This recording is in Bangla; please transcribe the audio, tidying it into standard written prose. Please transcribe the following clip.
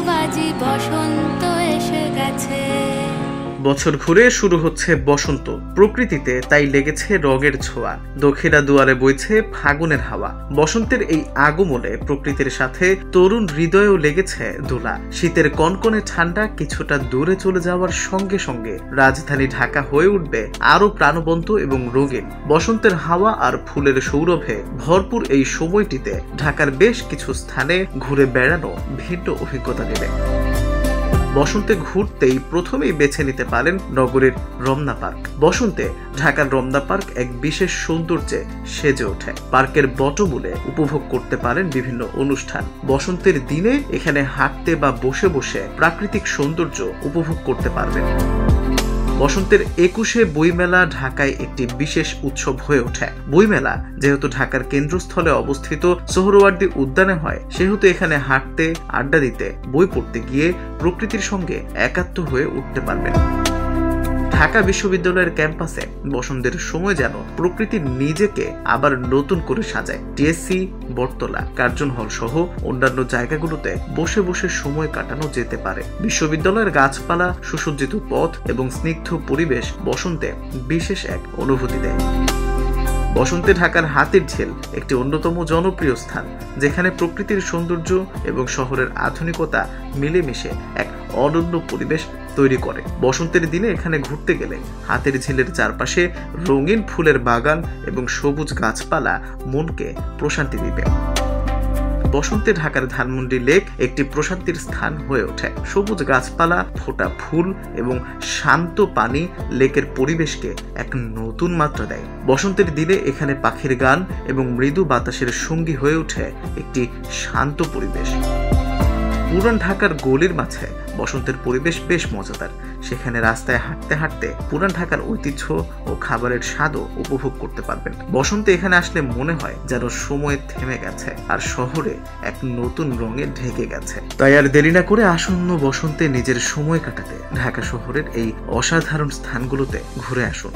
বাজি বসন্ত এসে গেছে। বছর ঘুরে শুরু হচ্ছে বসন্ত, প্রকৃতিতে তাই লেগেছে রঙের ছোঁয়া। দক্ষিণা দুয়ারে বইছে ফাগুনের হাওয়া। বসন্তের এই আগমনে প্রকৃতির সাথে তরুণ হৃদয়েও লেগেছে দোলা। শীতের কনকনে ঠান্ডা কিছুটা দূরে চলে যাওয়ার সঙ্গে সঙ্গে রাজধানী ঢাকা হয়ে উঠবে আরো প্রাণবন্ত এবং রঙিন। বসন্তের হাওয়া আর ফুলের সৌরভে ভরপুর এই সময়টিতে ঢাকার বেশ কিছু স্থানে ঘুরে বেড়ানো ভিন্ন অভিজ্ঞতা দেবে। বসন্তে ঘুরতেই প্রথমেই বেছে নিতে পারেন নগরীর রমনা পার্ক। বসন্তে ঢাকার রমনা পার্ক এক বিশেষ সৌন্দর্যে সেজে ওঠে। পার্কের বটমূলে উপভোগ করতে পারেন বিভিন্ন অনুষ্ঠান। বসন্তের দিনে এখানে হাঁটতে বা বসে বসে প্রাকৃতিক সৌন্দর্য উপভোগ করতে পারবেন। বসন্তের ২১শে বইমেলা ঢাকায় একটি বিশেষ উৎসব হয়ে ওঠে। বইমেলা যেহেতু ঢাকার কেন্দ্রস্থলে অবস্থিত সোহরাওয়ার্দী উদ্যানে হয়, সেহেতু এখানে হাঁটতে, আড্ডা দিতে, বই পড়তে গিয়ে প্রকৃতির সঙ্গে একাত্ম হয়ে উঠতে পারবেন। ঢাকা বিশ্ববিদ্যালয়ের ক্যাম্পাসে বসন্তের সময় যেন প্রকৃতি নিজেকে আবার নতুন করে সাজায়। টিএসসি, বটতলা, কার্জন হল সহ অন্যান্য জায়গাগুলোতে বসে বসে সময় কাটানো যেতে পারে। বিশ্ববিদ্যালয়ের গাছপালা, সুসজ্জিত পথ এবং স্নিগ্ধ পরিবেশ বসন্তে বিশেষ এক অনুভূতি দেয়। বসন্তে ঢাকার হাতির ঝিল একটি অন্যতম জনপ্রিয় স্থান, যেখানে প্রকৃতির সৌন্দর্য এবং শহরের আধুনিকতা মিলেমিশে এক অনন্য পরিবেশ তৈরি করে। বসন্তের দিনে এখানে ঘুরতে গেলে হাতির ঝিলের চারপাশে রঙিন ফুলের বাগান এবং সবুজ গাছপালা মনকে প্রশান্তি দিবে। বসন্তে ঢাকার ধানমন্ডি লেক একটি প্রশান্তির স্থান হয়ে ওঠে। সবুজ গাছপালা, ফোটা ফুল এবং শান্ত পানি লেকের পরিবেশকে এক নতুন মাত্রা দেয়। বসন্তের দিনে এখানে পাখির গান এবং মৃদু বাতাসের সঙ্গী হয়ে ওঠে একটি শান্ত পরিবেশ। পুরান ঢাকার গলির মাঝে বসন্তের পরিবেশ বেশ মজাদার। সেখানে রাস্তায় হাঁটতে হাঁটতে পুরান ঢাকার ঐতিহ্য ও খাবারের স্বাদও উপভোগ করতে পারবেন। বসন্তে এখানে আসলে মনে হয় যেন সময় থেমে গেছে আর শহরে এক নতুন রঙে ঢেকে গেছে। তাই আর দেরি না করে আসন্ন বসন্তে নিজের সময় কাটাতে ঢাকা শহরের এই অসাধারণ স্থানগুলোতে ঘুরে আসুন।